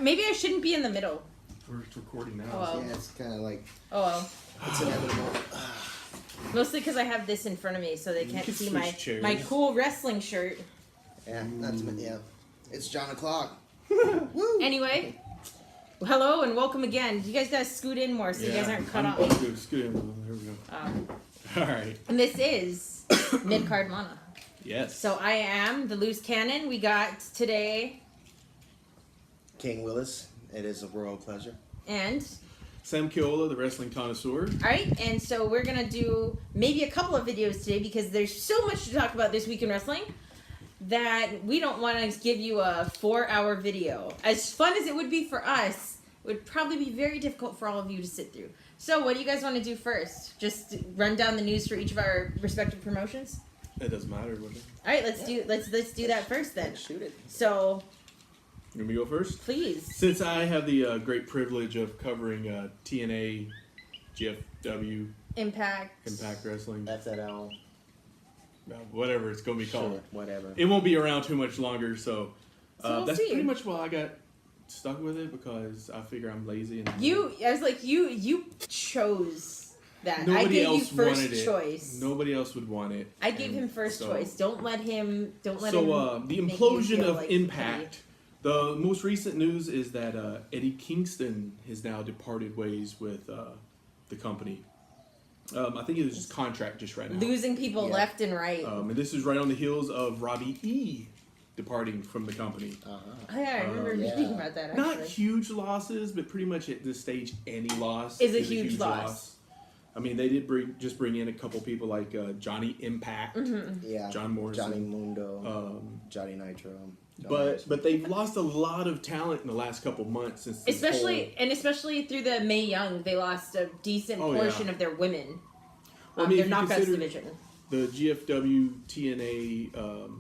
maybe I shouldn't be in the middle. We're recording now. Oh, well. Yeah, it's kind of like... Oh, well. It's inevitable. Mostly because I have this in front of me, so they can't see chairs. my cool wrestling shirt. Yeah, yeah. It's John o'clock. Woo! Anyway, hello and welcome again. You guys gotta scoot in more so you guys aren't cut off. Scoot in. There we go. All right. And this is MidCard Mana. Yes. So I am the loose cannon. We got today... King Williz. It is a royal pleasure. And... Sam Keola, the Wrestling Connoisseur. Alright, and so we're going to do maybe a couple of videos today because there's so much to talk about this week in wrestling that we don't want to give you a 4-hour video. As fun as it would be for us, it would probably be very difficult for all of you to sit through. So what do you guys want to do first? Just run down the news for each of our respective promotions? It doesn't matter, would it? Alright, let's do that first then. Let's shoot it. So... You want me to go first? Please. Since I have the great privilege of covering TNA, GFW, Impact Wrestling, FNL. whatever it's going to be called. Sure, whatever. It won't be around too much longer, so we'll that's see. pretty much why I got stuck with it because I figure I'm lazy. And I was like, you chose that. Nobody I gave else you first wanted it. choice. Nobody else would want it. I gave him first choice. Don't let him. The make you implosion feel of like Impact. The most recent news is that Eddie Kingston has now departed ways with the company. I think it was his contract just right now. Losing people left and right. And this is right on the heels of Robbie E. departing from the company. Oh, yeah, I remember reading about that. Actually. Not huge losses, but pretty much at this stage, any loss is a huge loss. I mean, they did bring in a couple people like Johnny Impact, John Morrison, Johnny Mundo, Johnny Nitro. But they've lost a lot of talent in the last couple months since especially through the Mae Young, they lost a decent portion of their women. Their knockouts division. The GFW TNA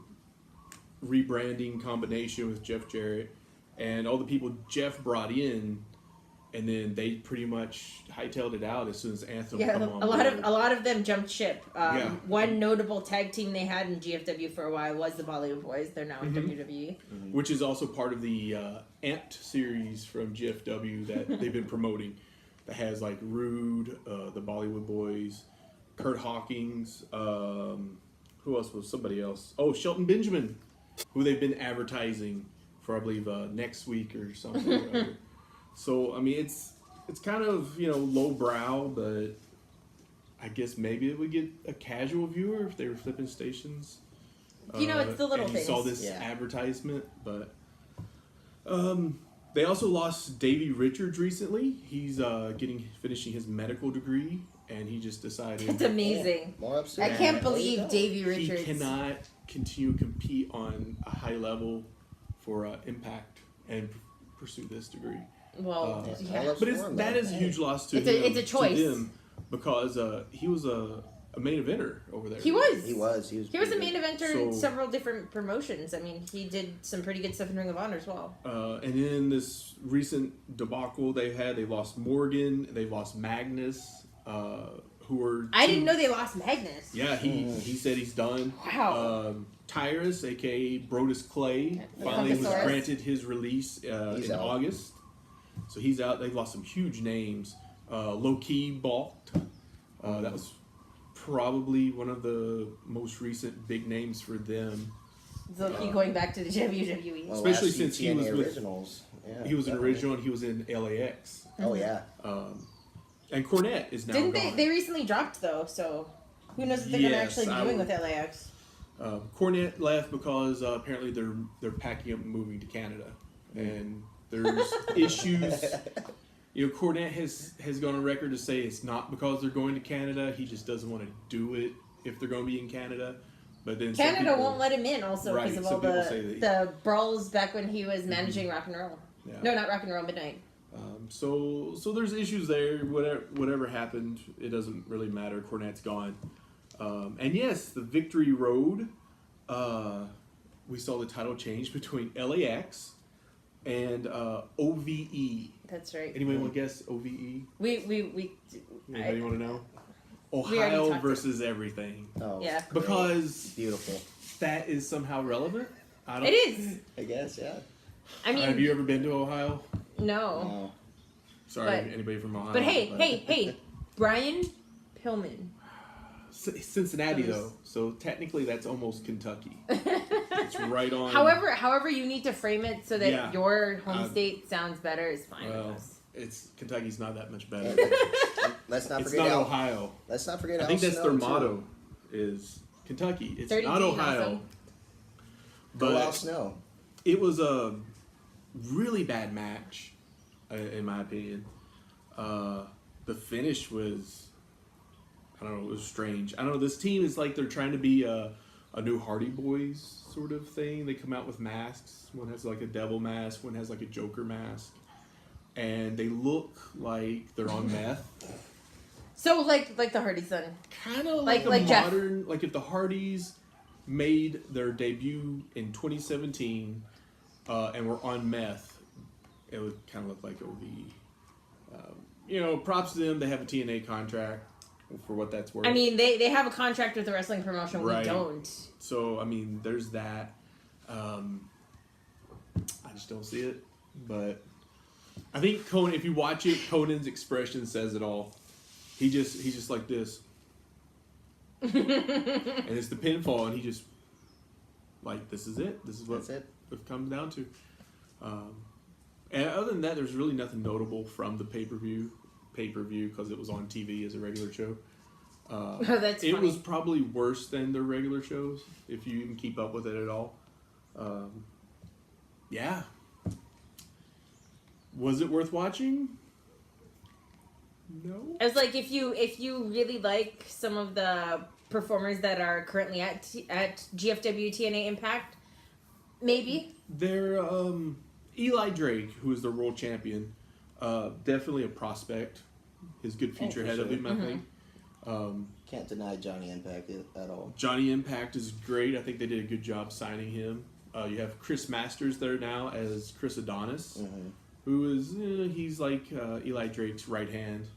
rebranding combination with Jeff Jarrett and all the people Jeff brought in. And then they pretty much hightailed it out as soon as Anthem came on. A lot of them jumped ship. One notable tag team they had in GFW for a while was the Bollywood Boys. They're now in WWE, which is also part of the Amped series from GFW that they've been promoting. That has like Rude, the Bollywood Boys, Kurt Hawkins. Who else was somebody else? Oh, Shelton Benjamin, who they've been advertising for I believe next week or something. So, I mean, it's kind of, lowbrow, but I guess maybe it would get a casual viewer if they were flipping stations. It's the little and things. You saw this advertisement, but they also lost Davey Richards recently. He's finishing his medical degree, and he just decided... That's amazing. More upset. I can't believe Davey Richards. He cannot continue to compete on a high level for Impact and pursue this degree. Well, but that is a huge loss to him. It's a choice. To them because he was a main eventer over there. He was a main eventer in several different promotions. I mean, he did some pretty good stuff in Ring of Honor as well. And in this recent debacle they lost Morgan, they lost Magnus, who were... I didn't know they lost Magnus. Yeah, he said he's done. Wow. Tyrus, a.k.a. Brodus Clay, finally was granted his release in August. So he's out. They've lost some huge names. Low-key balked. That was probably one of the most recent big names for them. Low-key going back to the WWE. Well, especially since he was with originals. Yeah, he was an original and he was in LAX. Oh, yeah. And Cornette is now Didn't gone. they recently dropped, though, so who knows what they're going to actually be doing with LAX. Cornette left because apparently they're packing up and moving to Canada. And... there's issues. Cornette has gone on record to say it's not because they're going to Canada. He just doesn't want to do it if they're going to be in Canada. But then Canada won't let him in also because of all the brawls back when he was managing Rock and Roll. Yeah. No, not Rock and Roll, Midnight. So there's issues there. Whatever happened, it doesn't really matter. Cornette's gone. And yes, the Victory Road. We saw the title change between LAX and OVE. That's right. Anybody want to guess OVE? Anybody want to know? Ohio versus everything. Oh, yeah. Because beautiful. That is somehow relevant. It is. I guess, yeah. I mean, have you ever been to Ohio? no. No. Sorry, But- anybody from Ohio. But hey, Brian Pillman. Cincinnati though, so technically that's almost Kentucky. It's right on. However you need to frame it so that Yeah. your home state sounds better is fine with Well, us. Kentucky's not that much better. Let's not It's forget not Al. Ohio. Let's not forget I Al think that's Snow, their too. motto. Is Kentucky? It's 30 not Dean Ohio. also. Go Al But Snow. it was a really bad match, in my opinion. The finish was, I don't know, it was strange. I don't know, this team is like they're trying to be a new Hardy Boys sort of thing. They come out with masks. One has like a devil mask, one has like a Joker mask. And they look like they're on meth. So like the Hardy son. Kind of Like like a Jeff. modern, like if the Hardys made their debut in 2017 and were on meth, it would kind of look like it would be, props to them. They have a TNA contract for what that's worth. I mean, they have a contract with the wrestling promotion. Right. We don't. So, I mean, there's that. I just don't see it. But I think Conan, if you watch it, Conan's expression says it all. He's just like this. And it's the pinfall, and he just, like, this is it. This is what That's it. it comes down to. And other than that, there's really nothing notable from the pay-per-view, because it was on TV as a regular show. Oh, that's It funny. was probably worse than their regular shows, if you even keep up with it at all. Yeah. Was it worth watching? No. I was like, if you really like some of the performers that are currently at GFW TNA Impact, maybe. They're Eli Drake, who is the world champion, definitely a prospect. His good future for ahead of sure. him, I think. Can't deny Johnny Impact at all. Johnny Impact is great. I think they did a good job signing him. You have Chris Masters there now as Chris Adonis, Mm-hmm. who is he's like Eli Drake's right hand.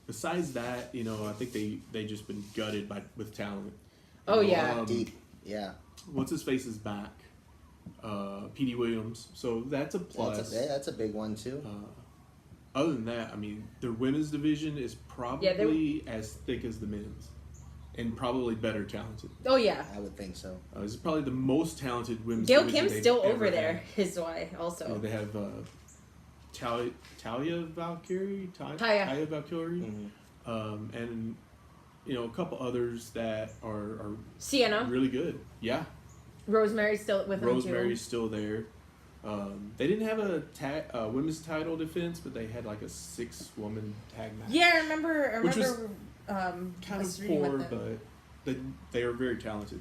Besides that, I think they just been gutted with talent. Oh, yeah. Deep. Yeah. What's his face is back. P.D. Williams. So that's a plus. That's a big one too. Other than that, I mean, their women's division is probably as thick as the men's, and probably better talented. Oh yeah. I would think so. This is probably the most talented women's Gail division Kim's they've still ever over there. had. His wife also. They have Talia Valkyrie, Taya. Valkyrie, Mm-hmm. and a couple others that are Sienna. really good. Yeah, Rosemary's still with him Rosemary's still there. They didn't have a women's title defense, but they had like a 6-woman tag match. too. Yeah, I remember. Which was kind Kind of poor, but they are very talented.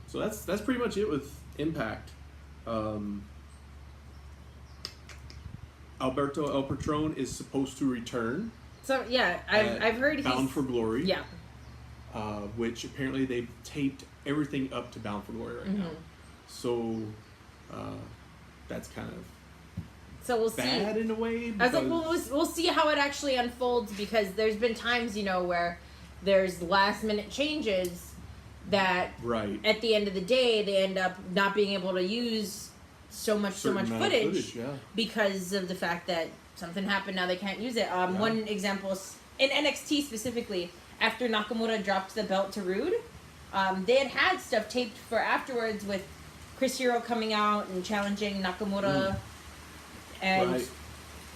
So that's pretty much it with Impact. Alberto El Patron is supposed to return. So yeah, I've heard Bound he's for Glory. yeah. Which apparently they've taped everything up to Bound for Glory right now. So that's kind of So we'll bad see. in a way. I was like, because- we'll see how it actually unfolds, because there's been times, where there's last minute changes that right. at the end of the day they end up not being able to use so much Certain amount of footage yeah. because of the fact that something happened. Now they can't use it. One example is in NXT specifically, after Nakamura dropped the belt to Rude, they had stuff taped for afterwards with Chris Hero coming out and challenging Nakamura, and Right.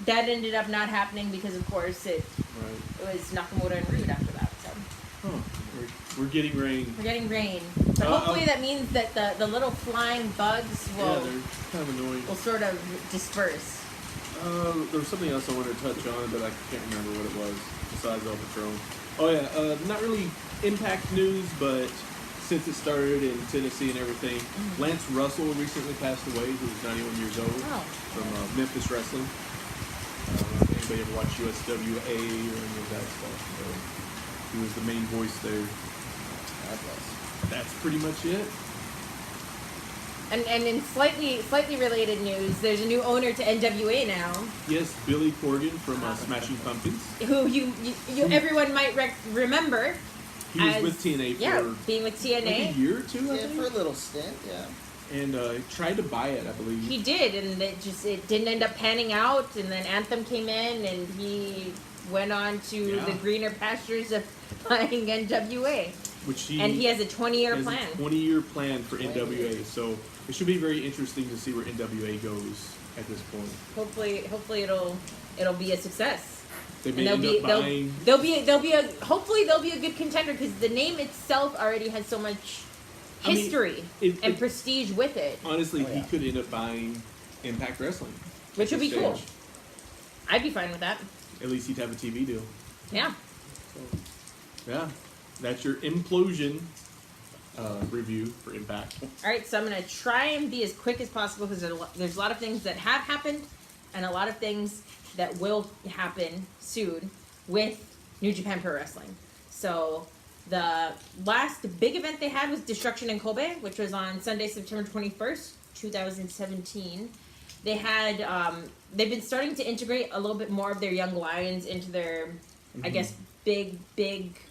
that ended up not happening because, of course, it Right. was Nakamura and Rude after that. So Huh. We're getting rain. we're getting rain, but hopefully that means that the little flying bugs Yeah, will they're kind of annoying. sort of disperse. There was something else I wanted to touch on, but I can't remember what it was besides El Patron. Oh yeah, not really Impact news, but since it started in Tennessee and everything, Lance Russell recently passed away. He was 91 years old Oh. from Memphis Wrestling. If anybody ever watched USWA or any of that stuff? He was the main voice there. God bless. That's pretty much it. And in slightly related news, there's a new owner to NWA now, Yes, Billy Corgan from Smashing Pumpkins. who you everyone might remember He was with TNA for being with like TNA. a year or two, I Yeah, think. for a little stint, yeah. And tried to buy it, I believe. He did, and it didn't end up panning out. And then Anthem came in, and he went on to the greener pastures of buying NWA. And he has a 20-year plan. A 20-year plan for NWA. So it should be very interesting to see where NWA goes at this point. Hopefully it'll be a success. They may end up buying. Hopefully they'll be a good contender because the name itself already has so much history and prestige with it. Honestly, he could end up buying Impact Wrestling, which would be cool. I'd be fine with that. At least he'd have a TV deal. Yeah. So, yeah, that's your implosion review for Impact. All right, so I'm gonna try and be as quick as possible because there's a lot of things that have happened and a lot of things that will happen soon with New Japan Pro Wrestling. So the last big event they had was Destruction in Kobe, which was on Sunday, September 21st, 2017. They had, they've been starting to integrate a little bit more of their young lions into their, I guess, big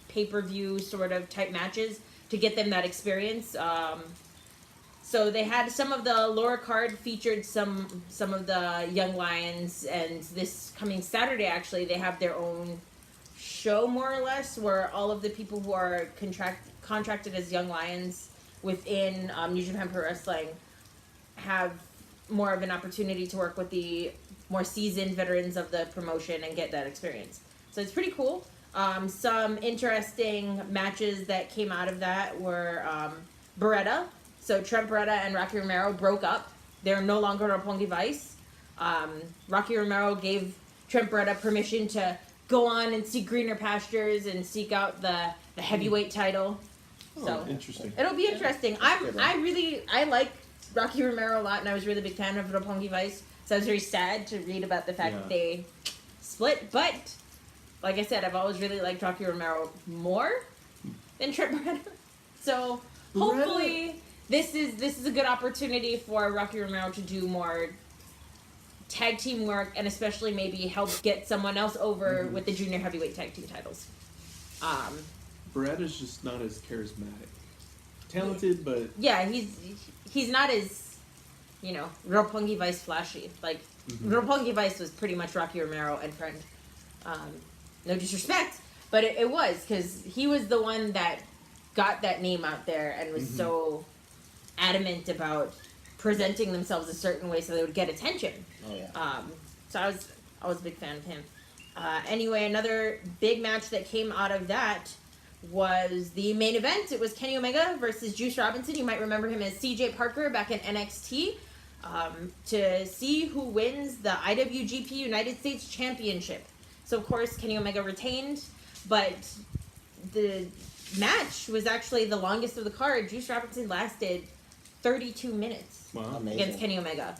pay-per-view sort of type matches to get them that experience. So they had some of the lower card featured some of the young lions, and this coming Saturday, actually, they have their own show, more or less, where all of the people who are contracted as young lions within New Japan Pro Wrestling have more of an opportunity to work with the more seasoned veterans of the promotion and get that experience. So it's pretty cool. Some interesting matches that came out of that were Beretta. So Trent Beretta and Rocky Romero broke up. They're no longer Roppongi Vice. Rocky Romero gave Trent Beretta permission to go on and seek greener pastures and seek out the heavyweight title. So interesting. It'll be interesting. I like Rocky Romero a lot, and I was a really big fan of Roppongi Vice. So I was very sad to read about the fact that they split. But like I said, I've always really liked Rocky Romero more than Trent Beretta. So hopefully this is a good opportunity for Rocky Romero to do more tag team work, and especially maybe help get someone else over with the junior heavyweight tag team titles. Beretta's just not as charismatic. Talented, but yeah, he's not as, Roppongi Vice flashy. Like Roppongi Vice was pretty much Rocky Romero and friend. No disrespect, but it was because he was the one that got that name out there and was so adamant about presenting themselves a certain way so they would get attention. Oh yeah. So I was a big fan of him. Anyway, another big match that came out of that was the main event. It was Kenny Omega versus Juice Robinson. You might remember him as CJ Parker back in NXT. To see who wins the IWGP United States Championship. So of course Kenny Omega retained, but the match was actually the longest of the card. Juice Robinson lasted 32 minutes against Kenny Omega,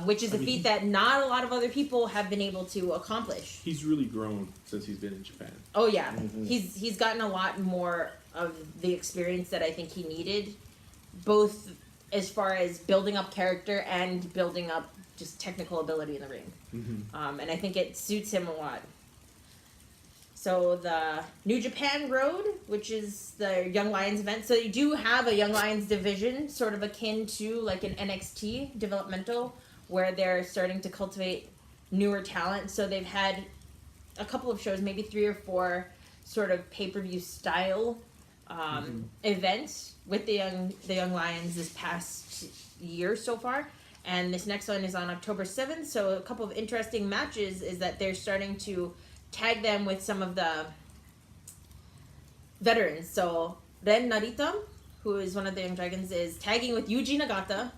which is a feat that not a lot of other people have been able to accomplish. He's really grown since he's been in Japan. Oh yeah, he's gotten a lot more of the experience that I think he needed, both as far as building up character and building up just technical ability in the ring. And I think it suits him a lot. So the New Japan Road, which is the Young Lions event. So you do have a Young Lions division, sort of akin to like an NXT developmental, where they're starting to cultivate newer talent. So they've had a couple of shows, maybe 3 or 4 sort of pay-per-view style events with the Young Lions this past year so far. And this next one is on October 7th. So a couple of interesting matches is that they're starting to tag them with some of the veterans. So Ren Narita, who is one of the Young Dragons, is tagging with Yuji Nagata,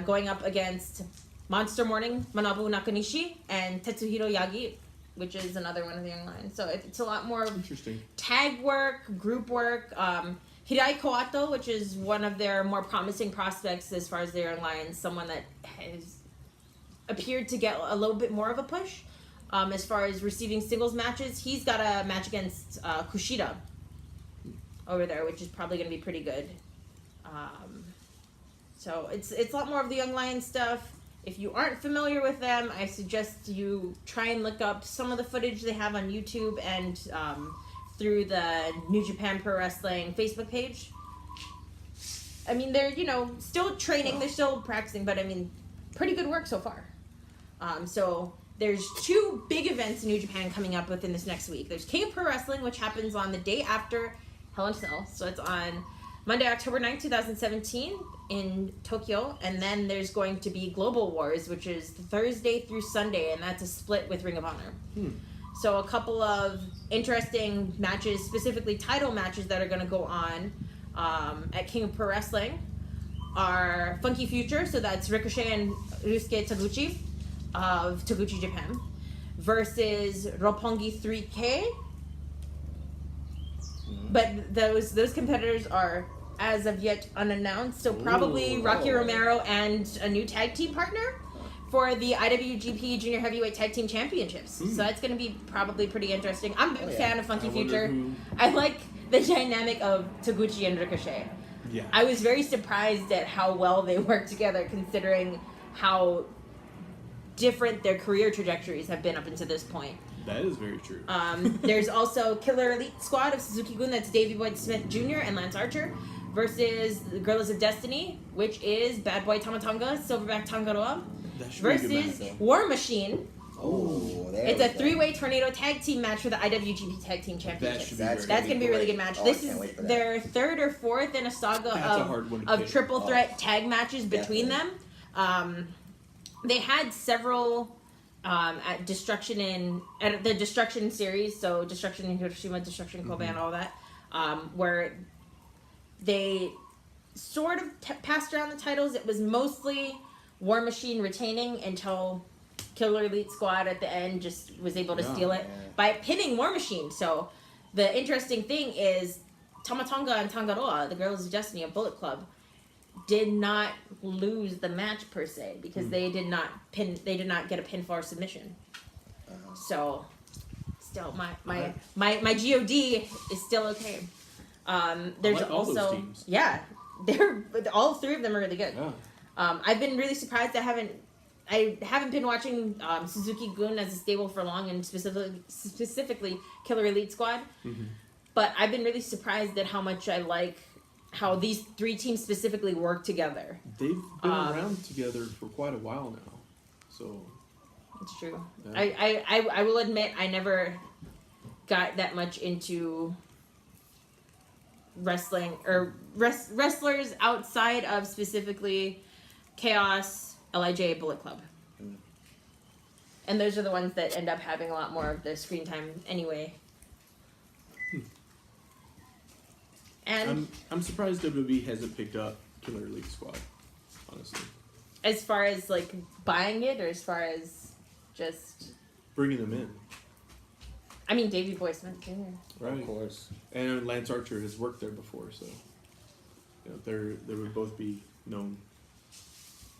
going up against Monster Morning, Manabu Nakanishi, and Tetsuhiro Yagi, which is another one of the Young Lions. So it's a lot more tag work, group work. Hirai Kowato, which is one of their more promising prospects as far as the Young Lions, someone that has appeared to get a little bit more of a push. As far as receiving singles matches, he's got a match against Kushida over there, which is probably going to be pretty good. So it's a lot more of the Young Lions stuff. If you aren't familiar with them, I suggest you try and look up some of the footage they have on YouTube and through the New Japan Pro Wrestling Facebook page. I mean, they're, still training, they're still practicing, but I mean, pretty good work so far. So there's 2 big events in New Japan coming up within this next week. There's King of Pro Wrestling, which happens on the day after Hell in a Cell. So it's on Monday, October 9th, 2017 in Tokyo. And then there's going to be Global Wars, which is Thursday through Sunday, and that's a split with Ring of Honor. So a couple of interesting matches, specifically title matches that are going to go on at King of Pro Wrestling are Funky Future, so that's Ricochet and Ryusuke Taguchi of Taguchi Japan, versus Roppongi 3K. But those competitors are as of yet unannounced, so probably Rocky Romero and a new tag team partner for the IWGP Junior Heavyweight Tag Team Championships. So that's going to be probably pretty interesting. I'm a big fan of Funky Future. I like the dynamic of Taguchi and Ricochet. Yeah. I was very surprised at how well they work together, considering how different their career trajectories have been up until this point. That is very true. There's also Killer Elite Squad of Suzuki-gun, that's Davey Boy Smith Jr. and Lance Archer, versus the Guerrillas of Destiny, which is Bad Boy Tama Tonga, Silverback Tangaroa, That should be a good versus match. War Machine. Oh, there It's we a go. 3-way tornado tag team match for the IWGP Tag Team That Championship. should be That's very That's going to be a really good match. Oh, This I can't wait is for that. their 3rd or 4th in a saga That's a hard one to of pick. triple threat tag matches between Definitely. them. They had several at the Destruction series, so Destruction in Hiroshima, Destruction in Kobe, and all that, where they sort of passed around the titles. It was mostly War Machine retaining until Killer Elite Squad at the end just was able to steal it by pinning War Machine. So the interesting thing is Tama Tonga and Tangaroa, the Girls of Destiny of Bullet Club, did not lose the match per se because they did not get a pinfall or submission. So still my GOD is still okay. There's like all those also teams. they're all 3 of them are really good. Yeah. I've been really surprised I haven't been watching Suzuki-gun as a stable for long, and specifically Killer Elite Squad. But I've been really surprised at how much I like how these 3 teams specifically work together. They've been around together for quite a while now. So It's true. Yeah. I will admit I never got that much into wrestling or wrestlers outside of specifically Chaos, LIJ, Bullet Club. And those are the ones that end up having a lot more of the screen time anyway. And I'm surprised WWE hasn't picked up Killer Elite Squad, honestly. as far as like buying it, or as far as just, Bringing them in. I mean, Davey Boy Smith Jr. Right. Of course. And Lance Archer has worked there before, so they would both be known.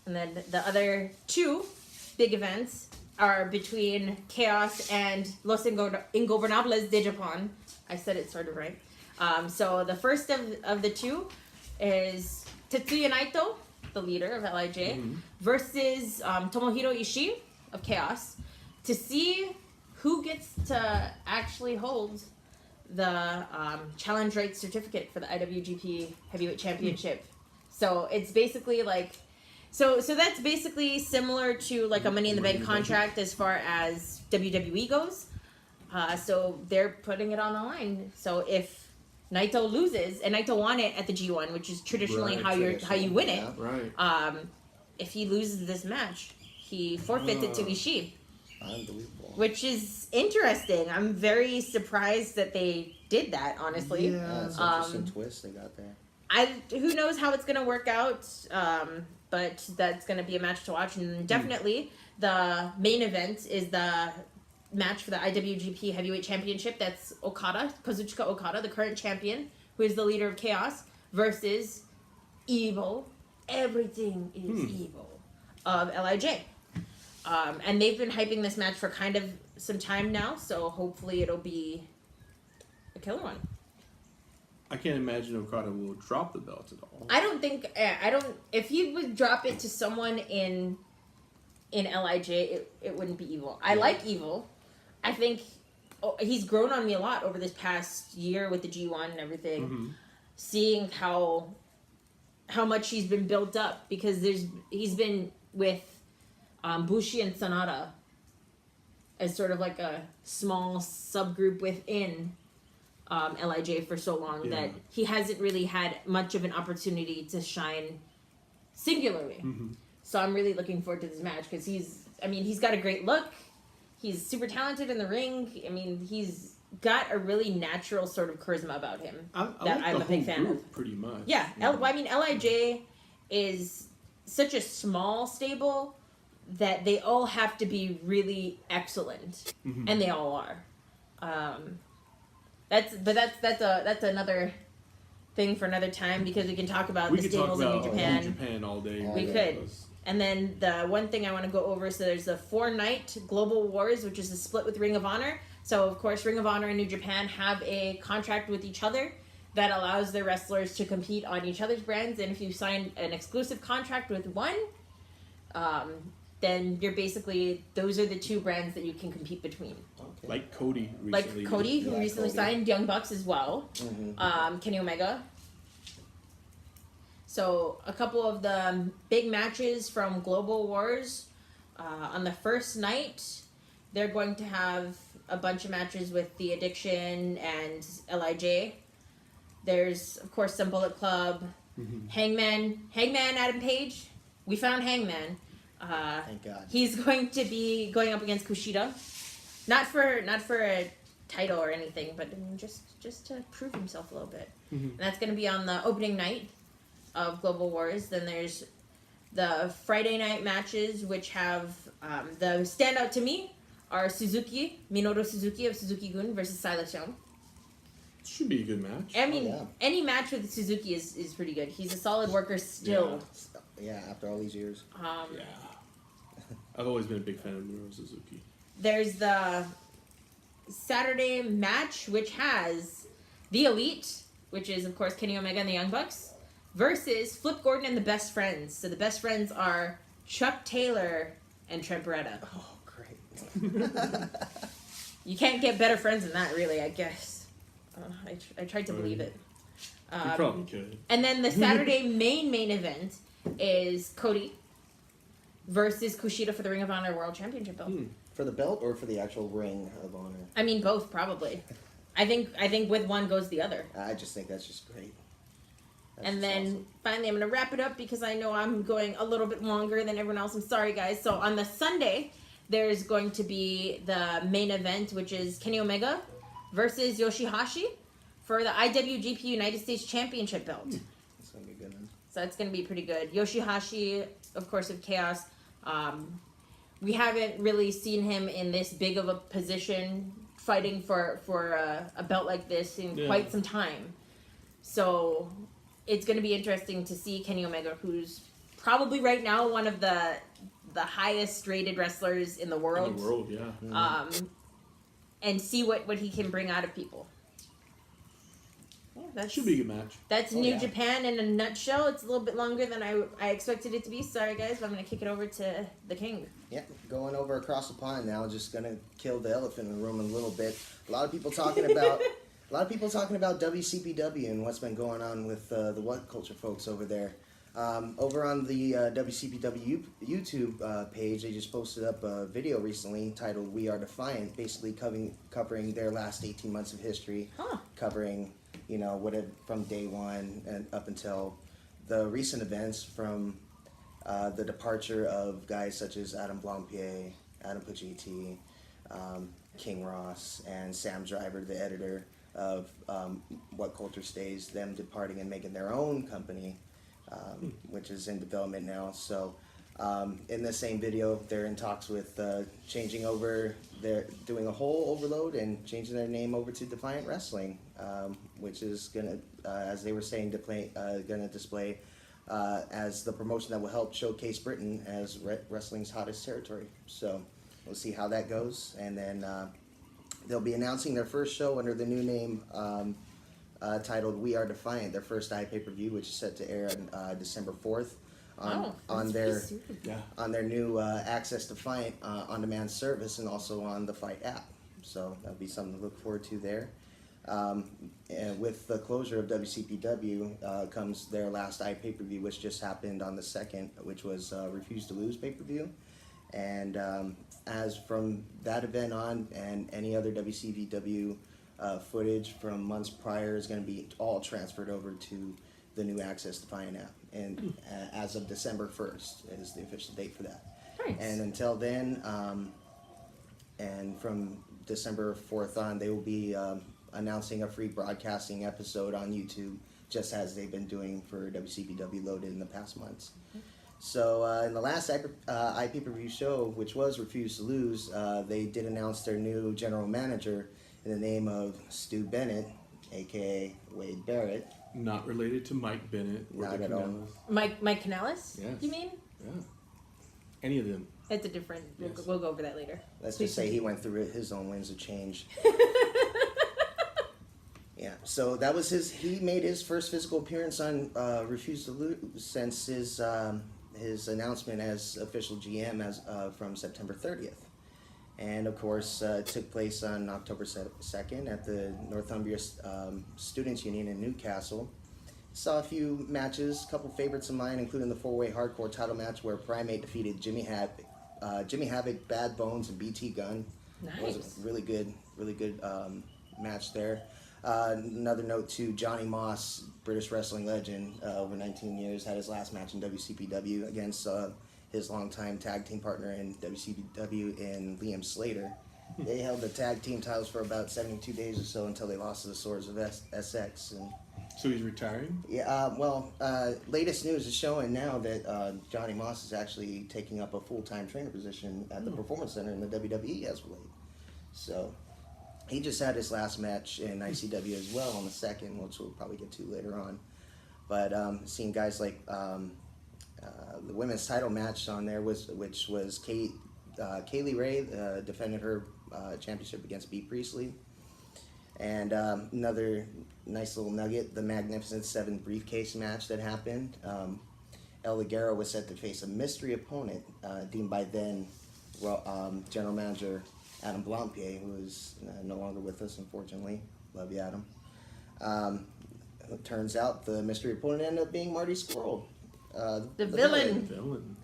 And then the other 2 big events are between Chaos and Los Ingobernables de Japan. I said it sort of right. So the first of the 2 is Tetsuya Naito, the leader of LIJ, versus Tomohiro Ishii of Chaos, to see who gets to actually hold the challenge rights certificate for the IWGP Heavyweight Championship. So it's basically like, so that's basically similar to like a Money in the Bank contract as far as WWE goes. So they're putting it on the line. So if Naito loses, and Naito won it at the G1, which is traditionally how you win it. Right. If he loses this match, he forfeits it to Ishii. Unbelievable. Which is interesting. I'm very surprised that they did that, honestly. That's an interesting twist they got there. Who knows how it's going to work out, but that's going to be a match to watch. And definitely the main event is the match for the IWGP Heavyweight Championship. That's Okada, Kazuchika Okada, the current champion, who is the leader of Chaos, versus Evil. Everything is evil of LIJ. And they've been hyping this match for kind of some time now, so hopefully it'll be a killer one. I can't imagine Okada will drop the belt at all. If he would drop it to someone in LIJ, it wouldn't be Evil. I like Evil. I think he's grown on me a lot over this past year with the G1 and everything. Mm-hmm. Seeing how much he's been built up, because he's been with Bushi and Sanada as sort of like a small subgroup within LIJ for so long that he hasn't really had much of an opportunity to shine singularly. Mm-hmm. So I'm really looking forward to this match because he's got a great look. He's super talented in the ring. I mean, he's got a really natural sort of charisma about him that I'm a big fan of. Pretty much. Yeah, I mean, LIJ is such a small stable that they all have to be really excellent, and they all are. That's another thing for another time, because we can talk about the stables in New Japan. New Japan all day. We could. And then the one thing I want to go over, so there's the 4-night Global Wars, which is a split with Ring of Honor. So, of course, Ring of Honor and New Japan have a contract with each other that allows their wrestlers to compete on each other's brands. And if you sign an exclusive contract with one, then you're basically, those are the two brands that you can compete between. Okay. Like Cody recently. Like Cody, who recently signed Young Bucks as well. Kenny Omega. So a couple of the big matches from Global Wars. On the first night, they're going to have a bunch of matches with The Addiction and LIJ. There's, of course, some Bullet Club. Hangman Adam Page. We found Hangman. Thank God. He's going to be going up against Kushida. Not for a title or anything, but just to prove himself a little bit. And that's going to be on the opening night of Global Wars. Then there's the Friday night matches, which have the standout to me are Minoru Suzuki of Suzuki-gun versus Silas Young. Should be a good match. I mean, any match with Suzuki is pretty good. He's a solid worker still. Yeah, after all these years. Yeah. I've always been a big fan of Minoru Suzuki. There's the Saturday match, which has The Elite, which is, of course, Kenny Omega and the Young Bucks, versus Flip Gordon and the Best Friends. So the Best Friends are Chuck Taylor and Trent Beretta. Oh, great. You can't get better friends than that, really, I guess. I tried to believe it. You probably could. And then the Saturday main event is Cody versus Kushida for the Ring of Honor World Championship belt. For the belt or for the actual Ring of Honor? I mean, both, probably. I think with one goes the other. I just think that's just great. And then finally, I'm going to wrap it up because I know I'm going a little bit longer than everyone else. I'm sorry, guys. So on the Sunday, there's going to be the main event, which is Kenny Omega versus Yoshihashi for the IWGP United States Championship belt. It's going to be a good one. So that's going to be pretty good. Yoshihashi, of course, of Chaos. We haven't really seen him in this big of a position fighting for a belt like this in quite some time. So it's going to be interesting to see Kenny Omega, who's probably right now one of the highest rated wrestlers in the world. In the world, yeah. And see what he can bring out of people. Yeah, that should be a good match. That's New Japan in a nutshell. It's a little bit longer than I expected it to be. Sorry, guys, but I'm going to kick it over to the King. Yeah, going over across the pond now, just going to kill the elephant in the room a little bit. A lot of people talking about WCPW and what's been going on with the What Culture folks over there. Over on the WCPW YouTube page, they just posted up a video recently titled "We Are Defiant," basically covering their last 18 months of history, covering from day one and up until the recent events, from the departure of guys such as Adam Blampied, Adam Pacitti, King Ross, and Sam Driver, the editor of What Culture Stays, them departing and making their own company, which is in development now. So in the same video, they're in talks with changing over, they're doing a whole overload and changing their name over to Defiant Wrestling, which is going to, as they were saying, going to display as the promotion that will help showcase Britain as wrestling's hottest territory. So we'll see how that goes. And then they'll be announcing their first show under the new name titled "We Are Defiant," their first pay-per-view, which is set to air on December 4th on their new Access Defiant on-demand service, and also on the Fight app. So that'll be something to look forward to there. And with the closure of WCPW comes their last pay-per-view, which just happened on the 2nd, which was Refuse to Lose pay-per-view. And as from that event on, and any other WCPW footage from months prior is going to be all transferred over to the new Access Defiant app. And as of December 1st is the official date for that. Nice. And until then, and from December 4th on, they will be announcing a free broadcasting episode on YouTube, just as they've been doing for WCPW Loaded in the past months. So in the last iPay-per-view show, which was Refuse to Lose, they did announce their new general manager in the name of Stu Bennett, aka Wade Barrett. Not related to Mike Bennett or Not the at all. Canales. Mike Canales? Yes. You mean? Yeah. Any of them. It's a different. Yes. We'll go over that later. Let's Please just say he continue. went through his own winds of change. Yeah, so that was he made his first physical appearance on Refuse to Lose since his announcement as official GM from September 30th. And of course, it took place on October 2nd at the Northumbria Students' Union in Newcastle. Saw a few matches, a couple favorites of mine, including the 4-way hardcore title match where Primate defeated Jimmy Havoc, Bad Bones, and BT Gunn. Nice. It was a really good match there. Another note to Johnny Moss, British wrestling legend, over 19 years, had his last match in WCPW against his longtime tag team partner in WCPW in Liam Slater. They held the tag team titles for about 72 days or so until they lost to the Swords of SX. And So he's retiring? yeah, latest news is showing now that Johnny Moss is actually taking up a full-time trainer position at the Performance Center in the WWE as of late. So he just had his last match in ICW as well on the 2nd, which we'll probably get to later on. But seeing guys like the women's title match on there which was Kaylee Ray defended her championship against Bea Priestley. And another nice little nugget, the Magnificent 7 briefcase match that happened. El Ligero was set to face a mystery opponent deemed by then General Manager Adam Blampier, who is no longer with us, unfortunately. Love you, Adam. It turns out the mystery opponent ended up being Marty Scurll. The villain. Villain.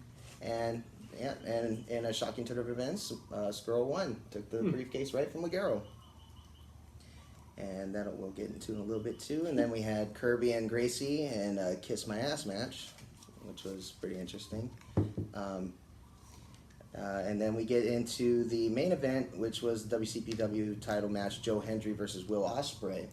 And yeah, and in a shocking turn of events, Scurll won. Took the briefcase right from Ligero. And that we'll get into in a little bit too. And then we had Kirby and Gracie and a Kiss My Ass match, which was pretty interesting. And then we get into the main event, which was the WCPW title match, Joe Hendry versus Will Ospreay.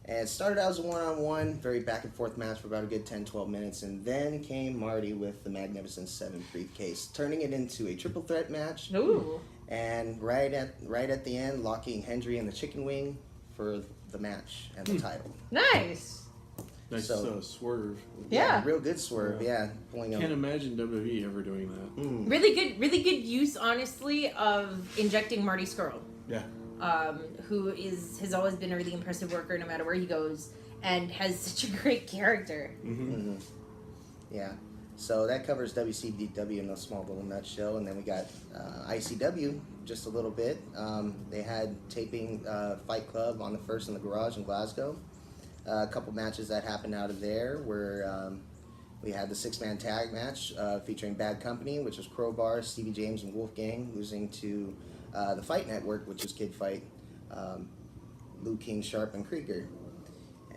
And it started out as a one-on-one, very back-and-forth match for about a good 10-12 minutes, and then came Marty with the Magnificent 7 briefcase, turning it into a triple threat match. Ooh. And right at the end, locking Hendry in the chicken wing for the match and the title. Nice. Nice So- swerve. Yeah. Real good swerve, yeah. Pulling Can't up. imagine WWE ever doing that. Really good use, honestly, of injecting Marty Scurll. Yeah. Who has always been a really impressive worker no matter where he goes and has such a great character. Mm-hmm. Yeah. So that covers WCPW in a small little nutshell, and then we got ICW just a little bit. They had taping Fight Club on the 1st in the Garage in Glasgow. A couple matches that happened out of there were we had the 6-man tag match featuring Bad Company, which was Crowbar, Stevie James, and Wolfgang, losing to the Fight Network, which was Kid Fight, Lou King, Sharp, and Krieger.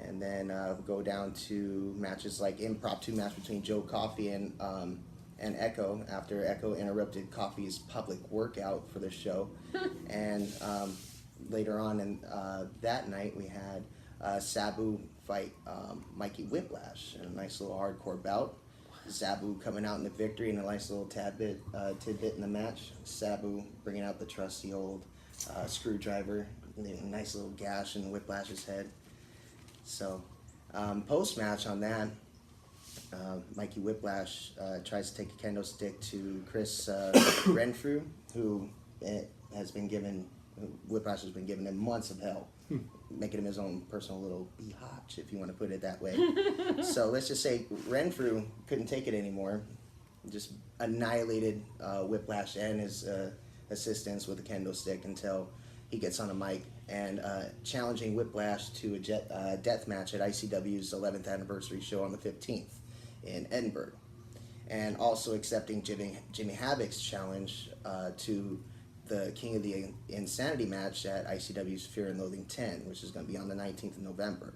And then go down to matches like impromptu match between Joe Coffey and Echo after Echo interrupted Coffey's public workout for the show. And later on in that night, we had Sabu fight Mikey Whiplash in a nice little hardcore bout. Sabu coming out in the victory and a nice little tidbit in the match. Sabu bringing out the trusty old screwdriver, a nice little gash in Whiplash's head. So, post-match on that, Mikey Whiplash tries to take a kendo stick to Chris Renfrew, who Whiplash has been giving him months of hell, making him his own personal little biatch, if you want to put it that way. So let's just say Renfrew couldn't take it anymore, just annihilated Whiplash and his assistants with a kendo stick until he gets on a mic and challenging Whiplash to a death match at ICW's 11th anniversary show on the 15th in Edinburgh, and also accepting Jimmy Havoc's challenge to the King of the Insanity match at ICW's Fear and Loathing 10, which is going to be on the 19th of November.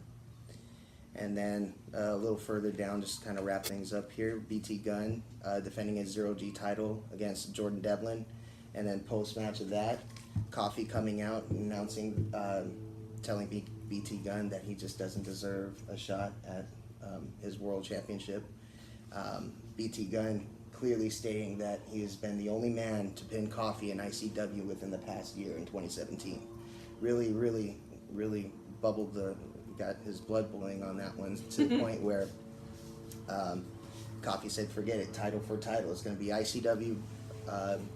And then a little further down, just kind of wrap things up here, BT Gunn defending his 0G title against Jordan Devlin. And then post-match of that, Coffee coming out and announcing, telling BT Gunn that he just doesn't deserve a shot at his world championship. BT Gunn clearly stating that he has been the only man to pin Coffee in ICW within the past year in 2017. Really, really, really got his blood boiling on that one to the point where Coffee said, forget it, title for title. It's going to be ICW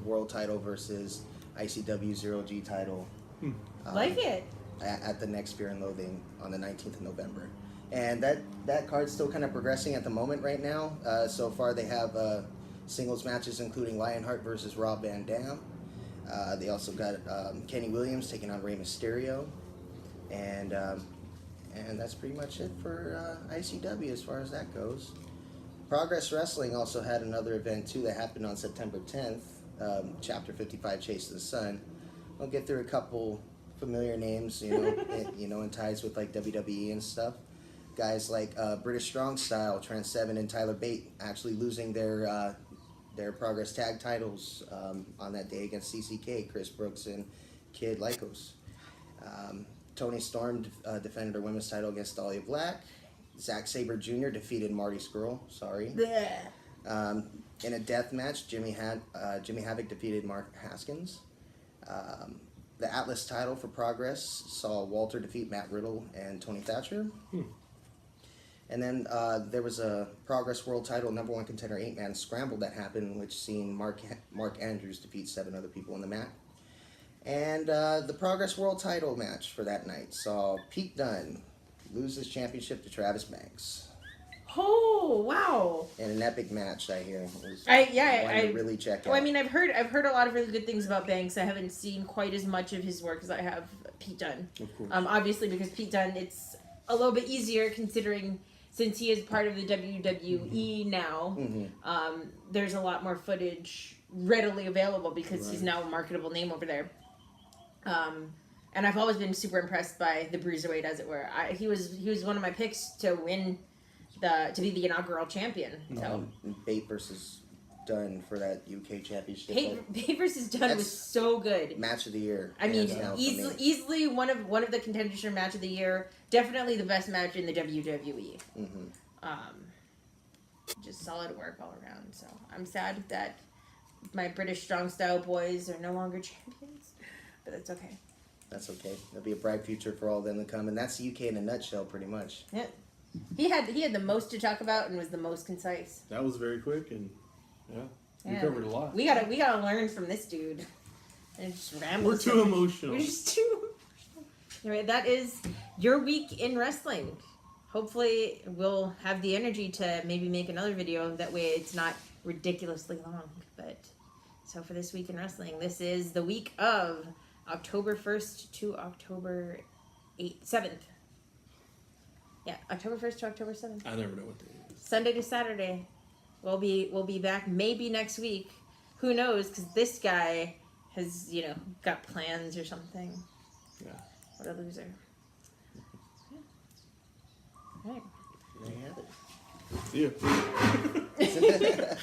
world title versus ICW 0G title. Like it. At the next Fear and Loathing on the 19th of November. And that card's still kind of progressing at the moment right now. So far they have singles matches including Lionheart versus Rob Van Dam. They also got Kenny Williams taking on Rey Mysterio. And that's pretty much it for ICW as far as that goes. Progress Wrestling also had another event too that happened on September 10th, Chapter 55 Chase of the Sun. I'll get through a couple familiar names, in ties with like WWE and stuff. Guys like British Strong Style, Trent Seven, and Tyler Bate actually losing their Progress Tag titles on that day against CCK, Chris Brooks and Kid Lycos. Tony Storm defended her women's title against Dahlia Black. Zack Sabre Jr. defeated Marty Scurll. Sorry. In a death match, Jimmy Havoc defeated Mark Haskins. The Atlas title for Progress saw Walter defeat Matt Riddle and Tony Thatcher. And then there was a Progress World title number one contender 8-man scramble that happened, which seen Mark Andrews defeat 7 other people in the mat. And the Progress World title match for that night saw Pete Dunne lose his championship to Travis Banks. Oh, wow. In an epic match, I hear. I really check out. Well, I mean, I've heard a lot of really good things about Banks. I haven't seen quite as much of his work as I have Pete Dunne. Of course. Obviously, because Pete Dunne, it's a little bit easier considering since he is part of the WWE now. Mm-hmm. There's a lot more footage readily available because he's now a marketable name over there. And I've always been super impressed by the Bruiserweight, as it were. He was one of my picks to win to be the inaugural champion. So Bate versus Dunne for that UK championship. Bate versus Dunne was so good. Match of the year. I mean, easily one of the contenders for match of the year. Definitely the best match in the WWE. Mm-hmm. Just solid work all around. So I'm sad that my British Strong Style boys are no longer champions, but that's okay. That's okay. There'll be a bright future for all of them to come, and that's the UK in a nutshell, pretty much. Yeah. He had the most to talk about and was the most concise. That was very quick, and we covered a lot. We gotta learn from this dude. And just ramble. We're too emotional. We're just too emotional. Anyway, that is your week in wrestling. Hopefully, we'll have the energy to maybe make another video. That way, it's not ridiculously long. But so for this week in wrestling, this is the week of October 1st to October 7th. Yeah, October 1st to October 7th. I never know what day it is. Sunday to Saturday. We'll be back maybe next week. Who knows? Because this guy has, got plans or something. Yeah. What a loser. Yeah. All right. There you have it. See ya.